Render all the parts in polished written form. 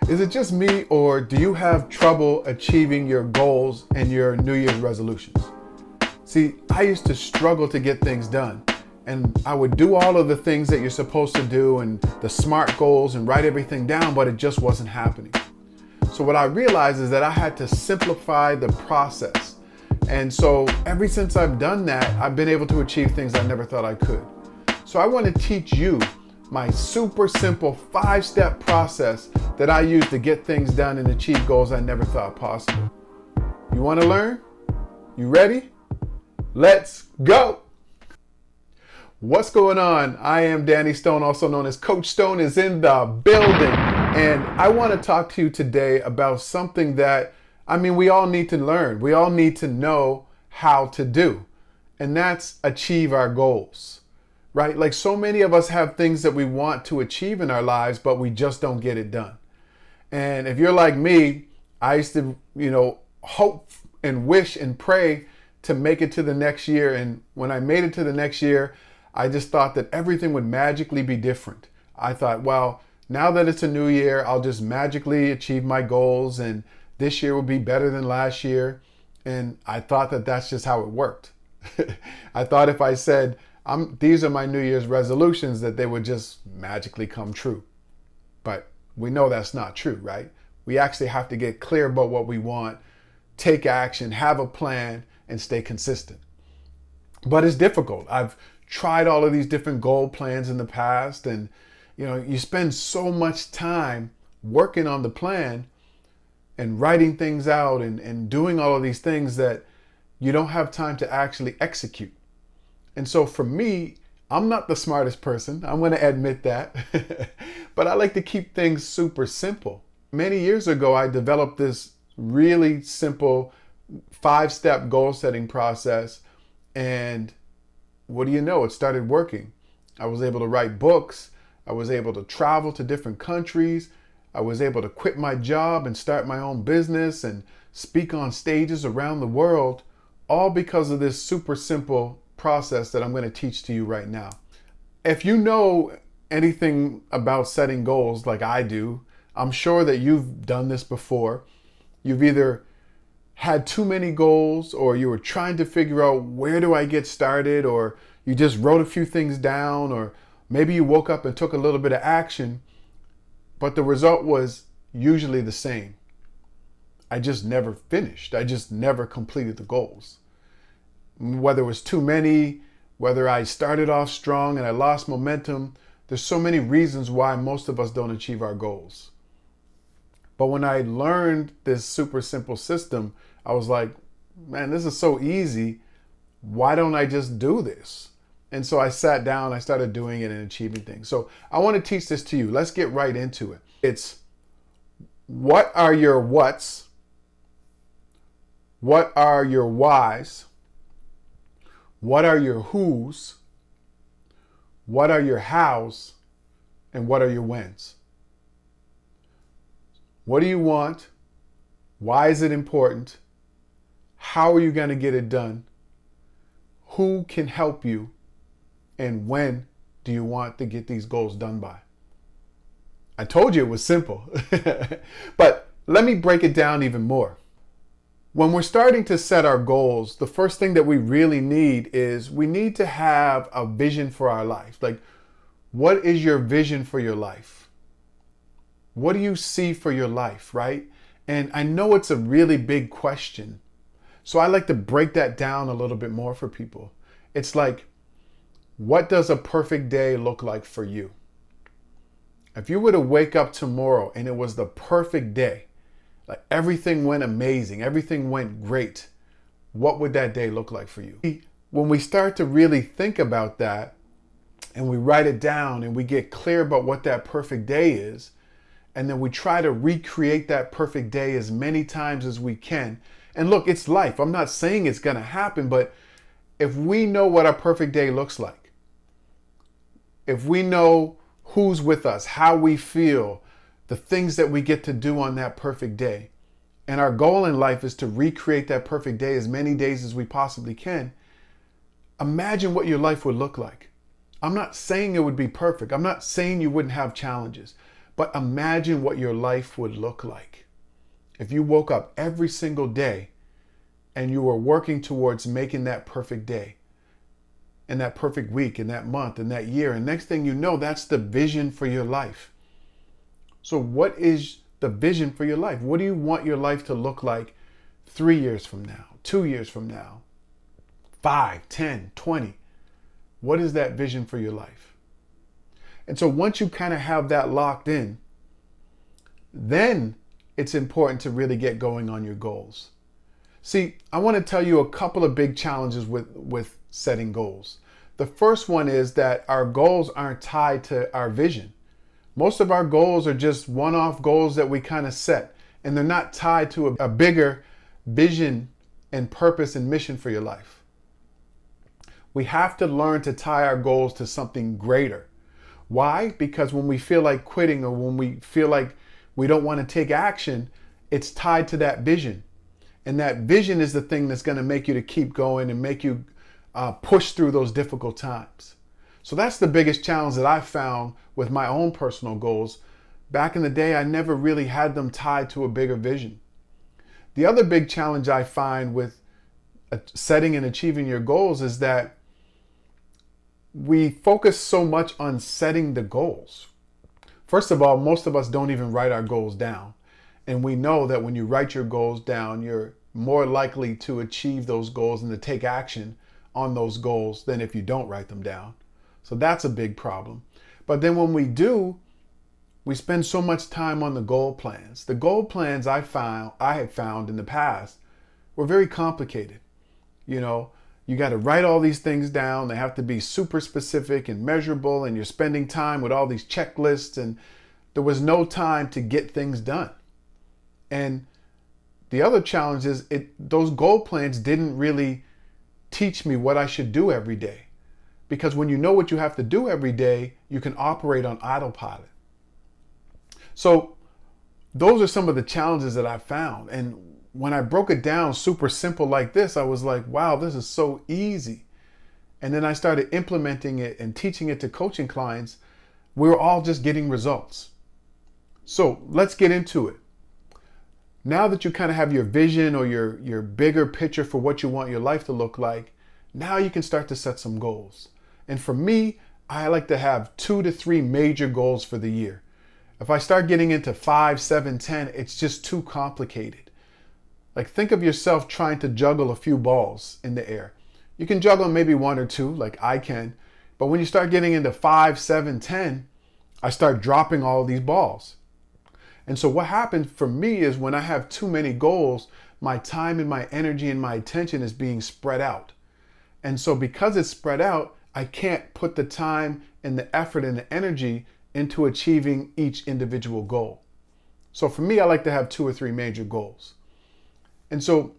Is it just me, or do you have trouble achieving your goals and your New Year's resolutions? See, I used to struggle to get things done, and I would do all of the things that you're supposed to do and the smart goals and write everything down, but it just wasn't happening. So what I realized is that I had to simplify the process. And so ever since I've done that, I've been able to achieve things I never thought I could. So I want to teach you my super simple 5-step process that I use to get things done and achieve goals I never thought possible. You want to learn? You ready? Let's go! What's going on? I am Danny Stone, also known as Coach Stone, is in the building. And I want to talk to you today about something that, we all need to learn. We all need to know how to do. And that's achieve our goals. Right? Like so many of us have things that we want to achieve in our lives, but we just don't get it done. And if you're like me, I used to, hope and wish and pray to make it to the next year. And when I made it to the next year, I just thought that everything would magically be different. I thought, well, now that it's a new year, I'll just magically achieve my goals and this year will be better than last year. And I thought that that's just how it worked. I thought if I said, these are my New Year's resolutions, that they would just magically come true. But we know that's not true, right? We actually have to get clear about what we want, take action, have a plan, and stay consistent. But it's difficult. I've tried all of these different goal plans in the past, and you spend so much time working on the plan and writing things out and doing all of these things that you don't have time to actually execute. And so for me, I'm not the smartest person. I'm going to admit that. But I like to keep things super simple. Many years ago, I developed this really simple 5-step goal setting process. And what do you know? It started working. I was able to write books. I was able to travel to different countries. I was able to quit my job and start my own business and speak on stages around the world, all because of this super simple process that I'm going to teach to you right now. If you know anything about setting goals like I do, I'm sure that you've done this before. You've either had too many goals, or you were trying to figure out where do I get started, or you just wrote a few things down, or maybe you woke up and took a little bit of action, but the result was usually the same. I just never finished. I just never completed the goals. Whether it was too many, whether I started off strong and I lost momentum, there's so many reasons why most of us don't achieve our goals. But when I learned this super simple system, I was like, man, this is so easy. Why don't I just do this? And so I sat down, I started doing it and achieving things. So I want to teach this to you. Let's get right into it. It's what are your whats? What are your whys? What are your whos? What are your hows? And what are your whens? What do you want? Why is it important? How are you going to get it done? Who can help you? And when do you want to get these goals done by? I told you it was simple. But let me break it down even more. When we're starting to set our goals, the first thing that we really need is we need to have a vision for our life. Like, what is your vision for your life? What do you see for your life, right? And I know it's a really big question. So I like to break that down a little bit more for people. It's like, what does a perfect day look like for you? If you were to wake up tomorrow and it was the perfect day, like everything went amazing, everything went great, what would that day look like for you? When we start to really think about that and we write it down and we get clear about what that perfect day is, and then we try to recreate that perfect day as many times as we can. And look, it's life. I'm not saying it's going to happen, but if we know what our perfect day looks like, if we know who's with us, how we feel, the things that we get to do on that perfect day, and our goal in life is to recreate that perfect day as many days as we possibly can, imagine what your life would look like. I'm not saying it would be perfect. I'm not saying you wouldn't have challenges, But imagine what your life would look like if you woke up every single day and you were working towards making that perfect day and that perfect week and that month and that year. And next thing you know, that's the vision for your life. So what is the vision for your life? What do you want your life to look like 3 years from now, 2 years from now, 5, 10, 20? What is that vision for your life? And so once you kind of have that locked in, then it's important to really get going on your goals. See, I want to tell you a couple of big challenges with setting goals. The first one is that our goals aren't tied to our vision. Most of our goals are just one-off goals that we kind of set, and they're not tied to a bigger vision and purpose and mission for your life. We have to learn to tie our goals to something greater. Why? Because when we feel like quitting or when we feel like we don't want to take action, it's tied to that vision. And that vision is the thing that's going to make you to keep going and make you push through those difficult times. So that's the biggest challenge that I found with my own personal goals. Back in the day, I never really had them tied to a bigger vision. The other big challenge I find with setting and achieving your goals is that we focus so much on setting the goals. First of all, most of us don't even write our goals down. And we know that when you write your goals down, you're more likely to achieve those goals and to take action on those goals than if you don't write them down. So that's a big problem. But then when we do, we spend so much time on the goal plans. The goal plans I had found in the past were very complicated. You know, you got to write all these things down. They have to be super specific and measurable, and you're spending time with all these checklists, and there was no time to get things done. And the other challenge is those goal plans didn't really teach me what I should do every day. Because when you know what you have to do every day, you can operate on autopilot. So those are some of the challenges that I found. And when I broke it down super simple like this, I was like, wow, this is so easy. And then I started implementing it and teaching it to coaching clients. We were all just getting results. So let's get into it. Now that you kind of have your vision or your bigger picture for what you want your life to look like, now you can start to set some goals. And for me, I like to have 2 to 3 major goals for the year. If I start getting into 5, 7, 10, it's just too complicated. Like, think of yourself trying to juggle a few balls in the air. You can juggle maybe 1 or 2, like I can. But when you start getting into 5, 7, 10, I start dropping all these balls. And so what happens for me is when I have too many goals, my time and my energy and my attention is being spread out. And so because it's spread out, I can't put the time and the effort and the energy into achieving each individual goal. So for me, I like to have 2 or 3 major goals. And so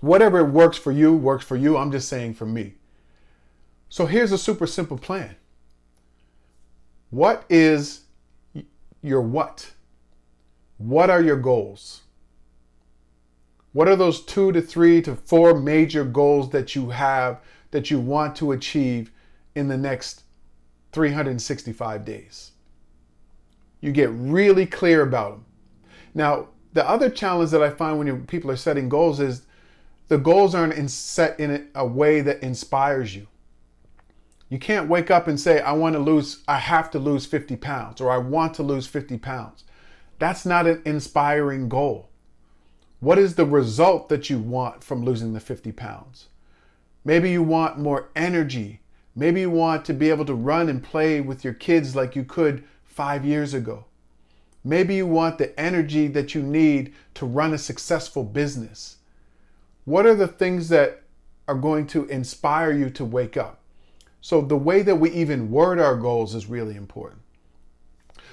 whatever works for you, works for you. I'm just saying for me. So here's a super simple plan. What is your what? What are your goals? What are those 2 to 3 to 4 major goals that you have that you want to achieve in the next 365 days? You get really clear about them. Now, the other challenge that I find when people are setting goals is the goals aren't set in a way that inspires you. You can't wake up and say, I have to lose 50 pounds, or I want to lose 50 pounds. That's not an inspiring goal. What is the result that you want from losing the 50 pounds? Maybe you want more energy. Maybe you want to be able to run and play with your kids like you could 5 years ago. Maybe you want the energy that you need to run a successful business. What are the things that are going to inspire you to wake up? So the way that we even word our goals is really important.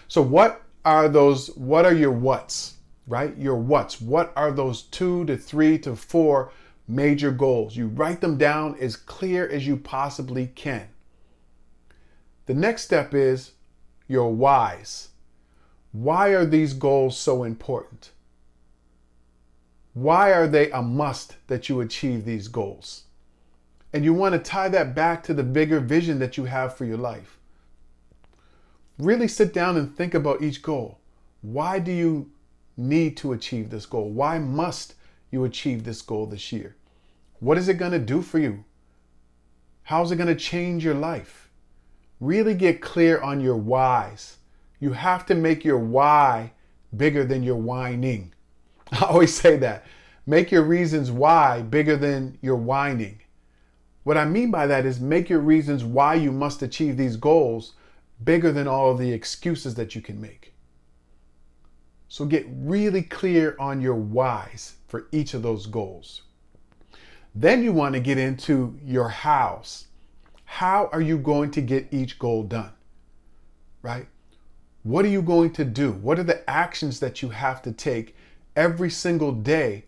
So what are your whats, right? Your whats. What are those 2 to 3 to 4 major goals? You write them down as clear as you possibly can. The next step is your whys. Why are these goals so important? Why are they a must that you achieve these goals? And you want to tie that back to the bigger vision that you have for your life. Really sit down and think about each goal. Why do you need to achieve this goal? Why must you achieve this goal this year? What is it going to do for you? How's it going to change your life? Really get clear on your whys. You have to make your why bigger than your whining. I always say that. Make your reasons why bigger than your whining. What I mean by that is make your reasons why you must achieve these goals bigger than all of the excuses that you can make. So get really clear on your whys for each of those goals. Then you want to get into your hows. How are you going to get each goal done? Right? What are you going to do? What are the actions that you have to take every single day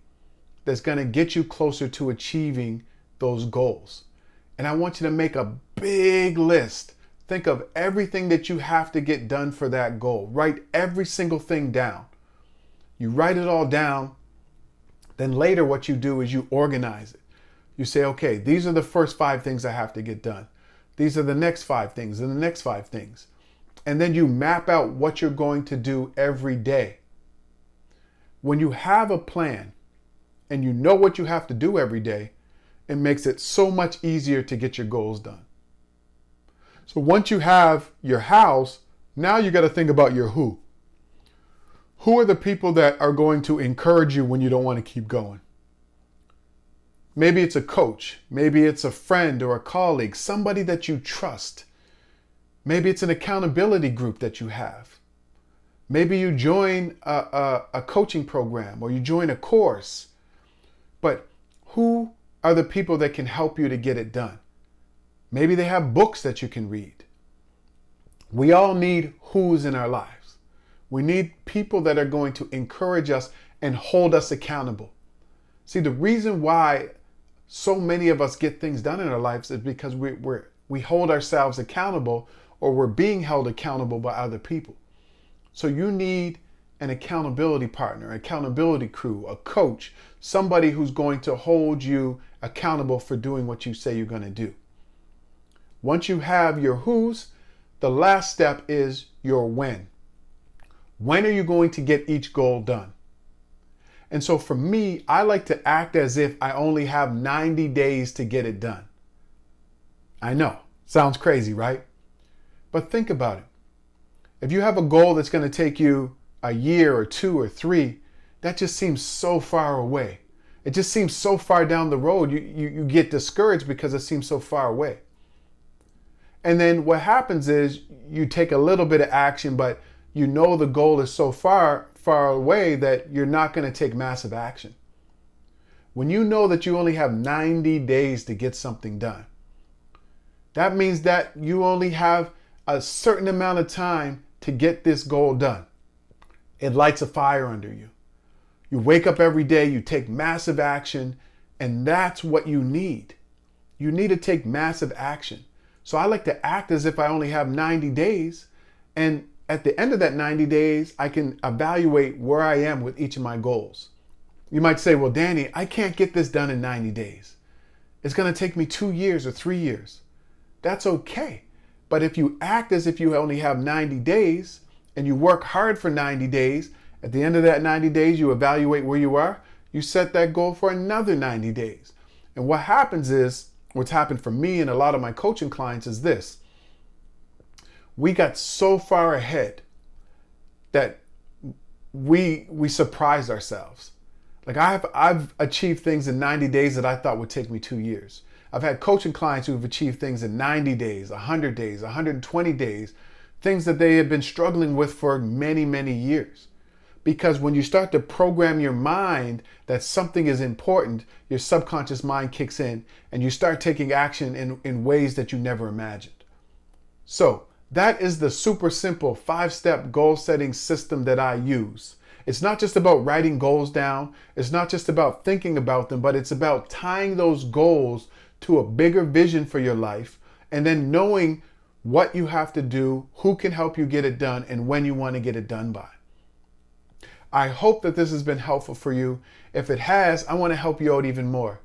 that's going to get you closer to achieving those goals? And I want you to make a big list. Think of everything that you have to get done for that goal. Write every single thing down. You write it all down. Then later what you do is you organize it. You say, okay, these are the first 5 things I have to get done. These are the next 5 things and the next 5 things. And then you map out what you're going to do every day. When you have a plan and you know what you have to do every day, it makes it so much easier to get your goals done. So once you have your hows, now you got to think about your who. Who are the people that are going to encourage you when you don't want to keep going? Maybe it's a coach. Maybe it's a friend or a colleague, somebody that you trust. Maybe it's an accountability group that you have. Maybe you join a coaching program or you join a course. But who are the people that can help you to get it done? Maybe they have books that you can read. We all need who's in our lives. We need people that are going to encourage us and hold us accountable. See, the reason why so many of us get things done in our lives is because we hold ourselves accountable, or we're being held accountable by other people. So you need an accountability partner, accountability crew, a coach, somebody who's going to hold you accountable for doing what you say you're going to do. Once you have your who's, the last step is your when. When are you going to get each goal done? And so for me, I like to act as if I only have 90 days to get it done. I know, sounds crazy, right? But think about it. If you have a goal that's going to take you a year or 2 or 3, that just seems so far away. It just seems so far down the road. You get discouraged because it seems so far away. And then what happens is you take a little bit of action, but you know the goal is so far away that you're not going to take massive action. When you know that you only have 90 days to get something done, that means that you only have a certain amount of time to get this goal done. It lights a fire under you. You wake up every day, you take massive action, and that's what you need. You need to take massive action. So I like to act as if I only have 90 days, and at the end of that 90 days, I can evaluate where I am with each of my goals. You might say, well, Danny, I can't get this done in 90 days. It's going to take me 2 years or 3 years. That's okay. But if you act as if you only have 90 days and you work hard for 90 days, at the end of that 90 days, you evaluate where you are, you set that goal for another 90 days. And what happens is, what's happened for me and a lot of my coaching clients is this. We got so far ahead that we surprised ourselves. Like I've achieved things in 90 days that I thought would take me 2 years. I've had coaching clients who've achieved things in 90 days, 100 days, 120 days, things that they have been struggling with for many, many years. Because when you start to program your mind that something is important, your subconscious mind kicks in and you start taking action in ways that you never imagined. So that is the super simple 5-step goal setting system that I use. It's not just about writing goals down. It's not just about thinking about them, but it's about tying those goals to a bigger vision for your life and then knowing what you have to do, who can help you get it done, and when you want to get it done by. I hope that this has been helpful for you. If it has, I want to help you out even more.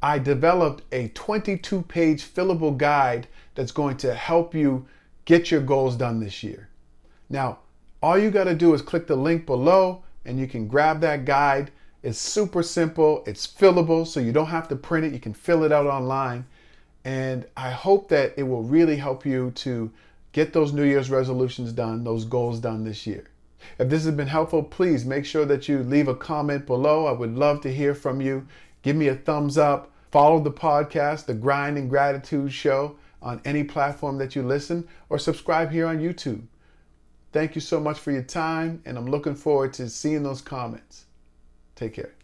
I developed a 22-page fillable guide that's going to help you get your goals done this year. Now, all you got to do is click the link below and you can grab that guide. It's super simple. It's fillable, so you don't have to print it. You can fill it out online. And I hope that it will really help you to get those New Year's resolutions done, those goals done this year. If this has been helpful, please make sure that you leave a comment below. I would love to hear from you. Give me a thumbs up. Follow the podcast, The Grind and Gratitude Show, on any platform that you listen, or subscribe here on YouTube. Thank you so much for your time, and I'm looking forward to seeing those comments. Take care.